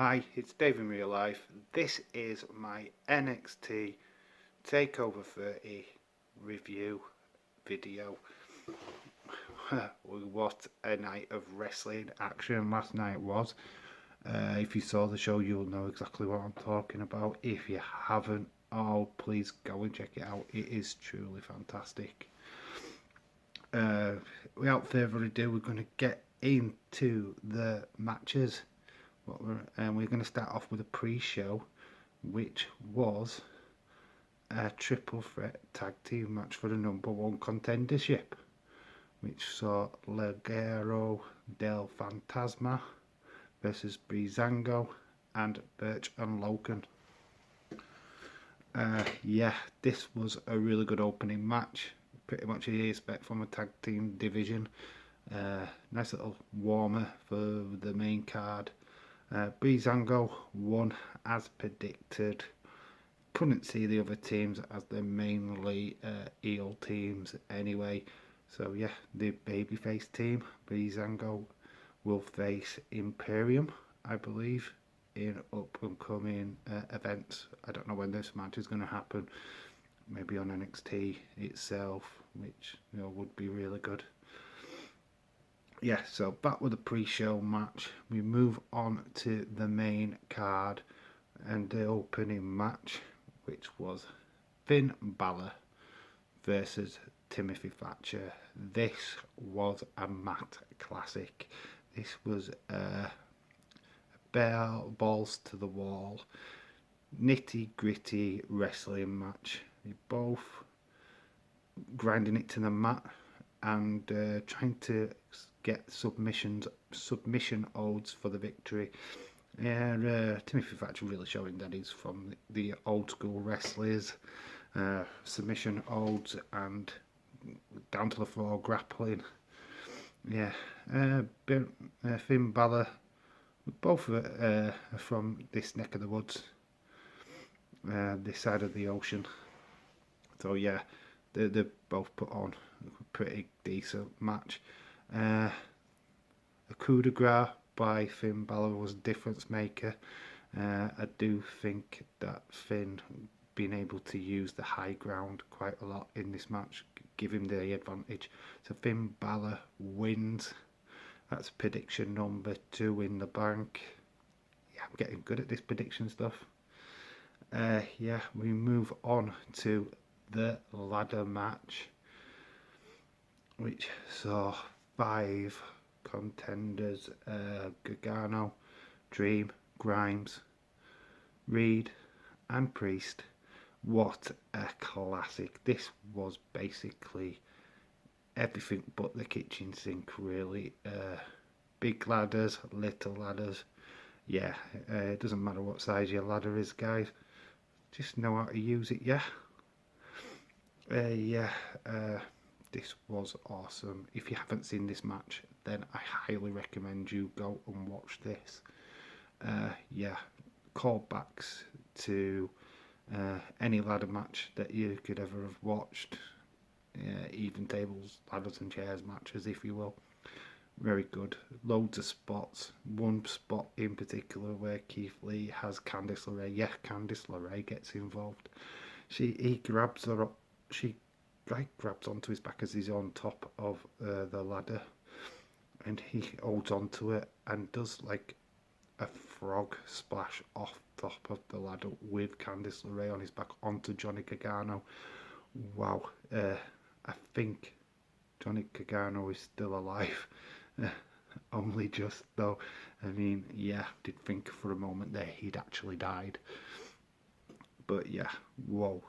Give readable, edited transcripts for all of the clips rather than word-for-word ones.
Hi, it's Dave in real life. This is my NXT Takeover 30 review video. What a night of wrestling action last night was. If you saw the show, you'll know exactly what I'm talking about. If you haven't, oh, please go and check it out. It is truly fantastic. Without further ado, we're going to get into the matches. We're going to start off with a pre-show, which was a triple threat tag team match for the #1 contendership, which saw Legado del Fantasma versus Breezango and Birch and Logan. This was a really good opening match. Pretty much you expect from a tag team division. Nice little warmer for the main card. Breezango won as predicted. Couldn't see the other teams as they're mainly heel teams anyway. So yeah, the babyface team, Breezango, will face Imperium, I believe, in up and coming events. I don't know when this match is going to happen. Maybe on NXT itself, which would be really good. Yeah, so back with the pre-show match. We move on to the main card and the opening match, which was Finn Balor versus Timothy Thatcher. This was a mat classic. This was a balls to the wall, nitty gritty wrestling match. They both grinding it to the mat and trying to get submission holds for the victory. Timothy Thatcher really showing that he's from the old school wrestlers, submission holds and down to the floor grappling. Finn Balor, both are from this neck of the woods, this side of the ocean. So yeah, they both put on a pretty decent match. A coup de grace by Finn Balor was a difference maker. I do think that Finn being able to use the high ground quite a lot in this match give him the advantage. So Finn Balor wins. That's prediction number 2 in the bank. Yeah, I'm getting good at this prediction stuff. We move on to the ladder match, which saw 5 contenders: Gargano, Dream, Grimes, Reed and Priest. What a classic. This was basically everything but the kitchen sink, really. Big ladders, little ladders. It doesn't matter what size your ladder is, guys. Just know how to use it, this was awesome. If you haven't seen this match, then I highly recommend you go and watch this. Callbacks to any ladder match that you could ever have watched. Even tables, ladders and chairs matches, if you will. Very good. Loads of spots. One spot in particular where Keith Lee has Candice LeRae. Yeah, Candice LeRae gets involved. He grabs her up. She grabs onto his back as he's on top of the ladder, and he holds onto it and does like a frog splash off top of the ladder with Candice LeRae on his back onto Johnny Gargano. Wow. I think Johnny Gargano is still alive. Only just though. I mean, did think for a moment there he'd actually died. But whoa.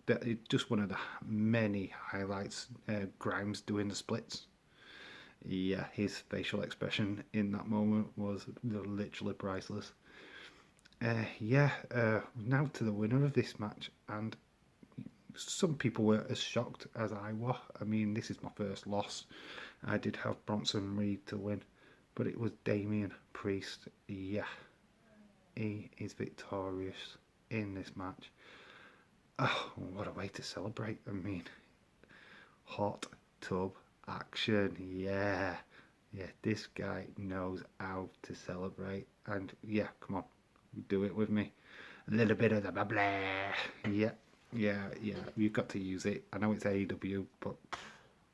It's just one of the many highlights. Grimes doing the splits. His facial expression in that moment was literally priceless. Now to the winner of this match, and some people were as shocked as I was. I mean, this is my first loss. I did have Bronson Reed to win, but it was Damian Priest. He is victorious in this match. Oh, what a way to celebrate. I mean, hot tub action. Yeah, this guy knows how to celebrate. And yeah, come on, do it with me. A little bit of the blah blah. Yeah, yeah. You've got to use it. I know it's AEW, but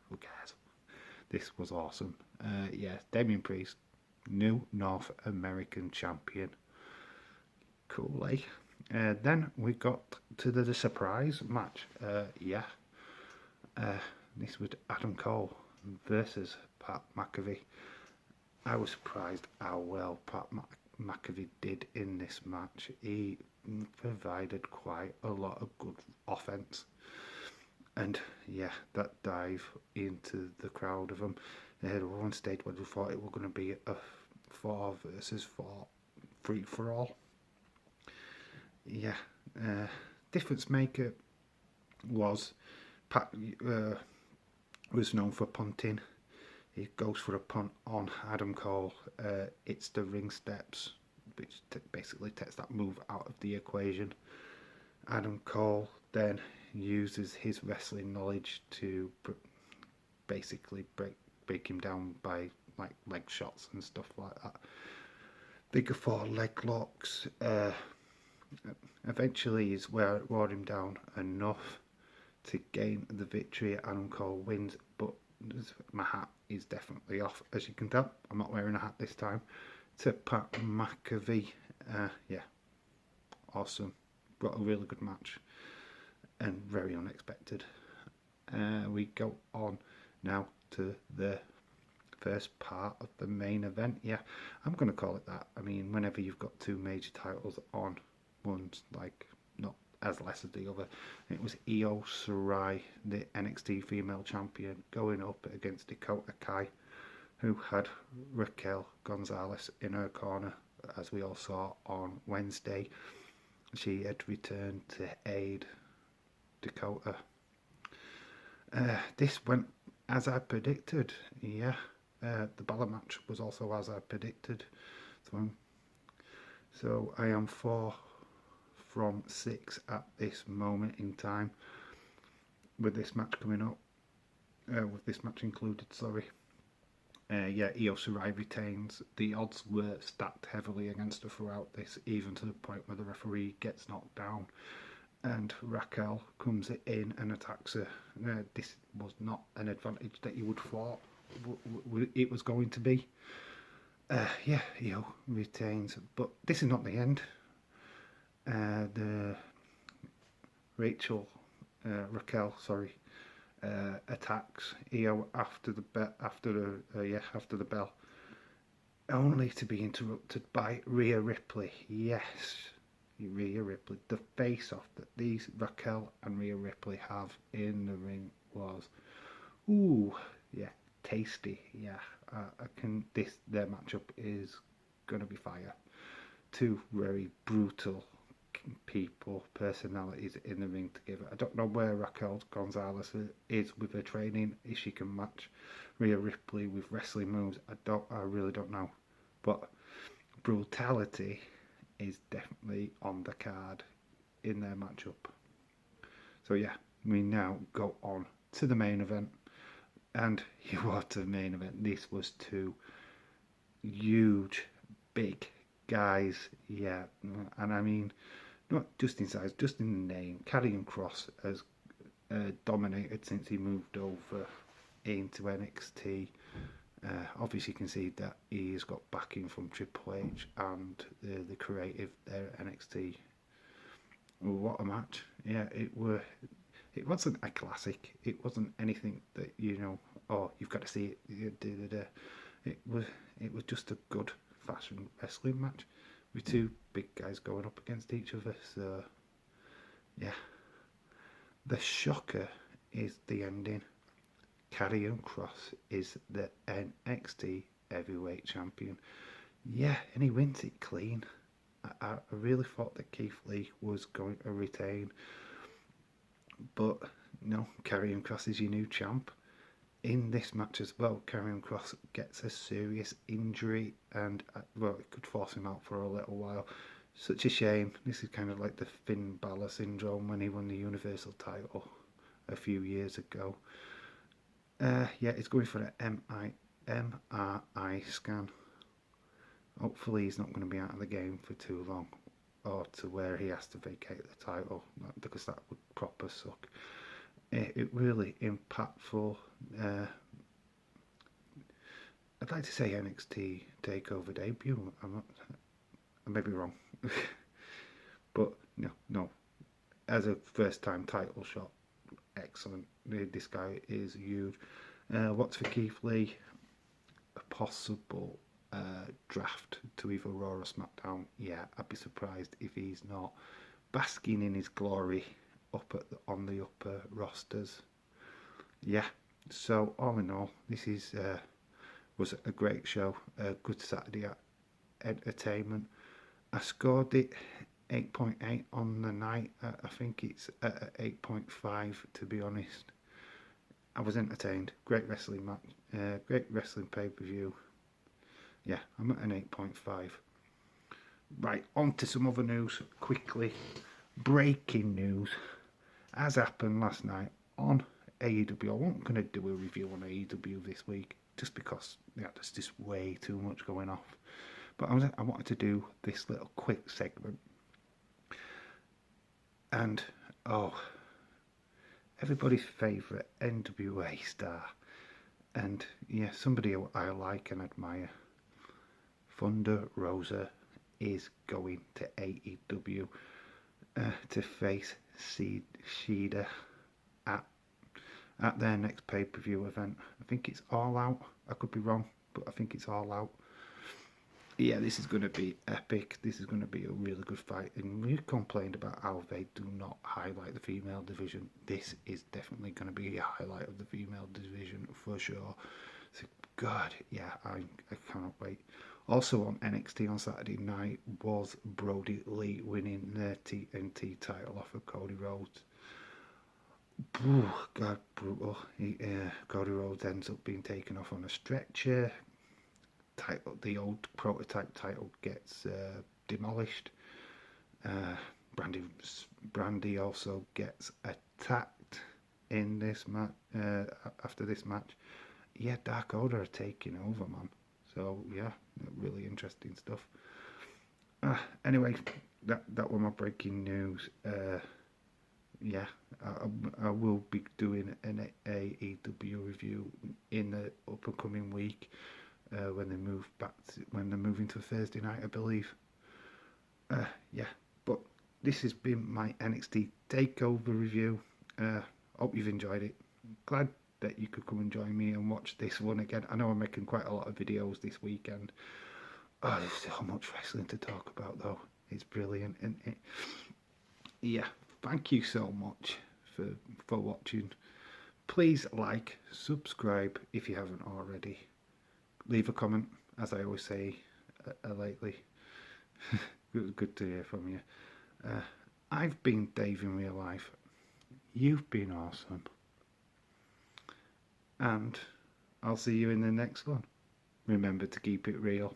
who cares? This was awesome. Yeah, Damien Priest, new North American champion. Cool, eh? Then we got to the surprise match. Yeah, uh, this was Adam Cole versus Pat McAfee. I was surprised how well Pat McAfee did in this match. He provided quite a lot of good offense. And yeah, that dive into the crowd of them. They had one stage where they thought it was going to be a 4 versus 4 free for all. Yeah, difference maker was Pat was known for punting. He goes for a punt on Adam Cole. It's the ring steps, which basically takes that move out of the equation. Adam Cole then uses his wrestling knowledge to basically break him down by like leg shots and stuff like that. Bigger 4 leg locks. Eventually, he's wore him down enough to gain the victory. Adam Cole wins, but my hat is definitely off, as you can tell. I'm not wearing a hat this time. To Pat McAfee. Yeah, awesome. Got a really good match and very unexpected. We go on now to the first part of the main event. Yeah, I'm going to call it that. I mean, whenever you've got 2 major titles on, one's like not as less as the other. It was Io Shirai, the NXT female champion, going up against Dakota Kai, who had Raquel Gonzalez in her corner, as we all saw on Wednesday. She had returned to aid Dakota. This went as I predicted. Yeah, the Balor match was also as I predicted. So I am 4 from 6 at this moment in time, with this match coming up. With this match included, sorry. Yeah, Io Shirai retains. The odds were stacked heavily against her throughout this, even to the point where the referee gets knocked down and Raquel comes in and attacks her. This was not an advantage that you would thought it was going to be. Yeah, Io retains, but this is not the end. The Raquel, attacks Io after the bell, only to be interrupted by Rhea Ripley. Yes, Rhea Ripley. The face-off that these Raquel and Rhea Ripley have in the ring was, tasty. Yeah, their matchup is gonna be fire. 2 very brutal personalities in the ring together. I don't know where Raquel Gonzalez is with her training. If she can match Rhea Ripley with wrestling moves, I really don't know. But brutality is definitely on the card in their matchup. So yeah, we now go on to the main event. And what a main event. This was 2 huge, big guys. Yeah, and I mean, not just in size, just in the name. Karrion Kross has dominated since he moved over into NXT. Obviously, you can see that he's got backing from Triple H and the creative there at NXT. What a match! Yeah, it wasn't a classic. It wasn't anything that you've got to see it. It was just a good fashion wrestling match with 2 big guys going up against each other. So yeah, the shocker is the ending. Karrion Kross is the NXT Heavyweight Champion. Yeah, and he wins it clean. I really thought that Keith Lee was going to retain, but no, Karrion Kross is your new champ. In this match as well, Karrion Kross gets a serious injury and, it could force him out for a little while. Such a shame. This is kind of like the Finn Balor syndrome when he won the Universal title a few years ago. Yeah, it's going for the MRI scan. Hopefully he's not going to be out of the game for too long, or to where he has to vacate the title, because that would proper suck. It really impactful. I'd like to say NXT Takeover debut. I may be wrong, but no. As a first-time title shot, excellent. This guy is huge. What's for Keith Lee? A possible draft to either Raw or SmackDown. Yeah, I'd be surprised if he's not basking in his glory up on the upper rosters. Yeah. So all in all, this was a great show, a good Saturday entertainment. I scored it 8.8 on the night. I think it's at 8.5 to be honest. I was entertained. Great wrestling match. Great wrestling pay-per-view. Yeah, I'm at an 8.5. Right, on to some other news quickly. Breaking news. As happened last night on AEW. I wasn't going to do a review on AEW this week just because there's just way too much going off. But I wanted to do this little quick segment. And, everybody's favourite NWA star. And, yeah, somebody I like and admire. Thunder Rosa is going to AEW to face Shida at their next pay-per-view event. I think it's All Out. I could be wrong, but I think it's All Out. Yeah, this is going to be epic. This is going to be a really good fight. And we complained about how they do not highlight the female division. This is definitely going to be a highlight of the female division for sure. So, God, yeah, I cannot wait. Also on NXT on Saturday night was Brody Lee winning their TNT title off of Cody Rhodes. God, brutal. Cody Rhodes ends up being taken off on a stretcher. The old prototype title gets demolished. Brandy also gets attacked in this match. After this match, yeah, Dark Order are taking over, man. So yeah, really interesting stuff. Anyway, that was my breaking news. Yeah, I will be doing an AEW review in the up and coming week when they're moving to Thursday night, I believe. Yeah, but this has been my NXT Takeover review. Hope you've enjoyed it. Glad that you could come and join me and watch this one again. I know I'm making quite a lot of videos this weekend. There's so much wrestling to talk about though. It's brilliant, and yeah, thank you so much for watching. Please like, subscribe if you haven't already. Leave a comment, as I always say lately. Good to hear from you. I've been Dave in real life. You've been awesome. And I'll see you in the next one. Remember to keep it real.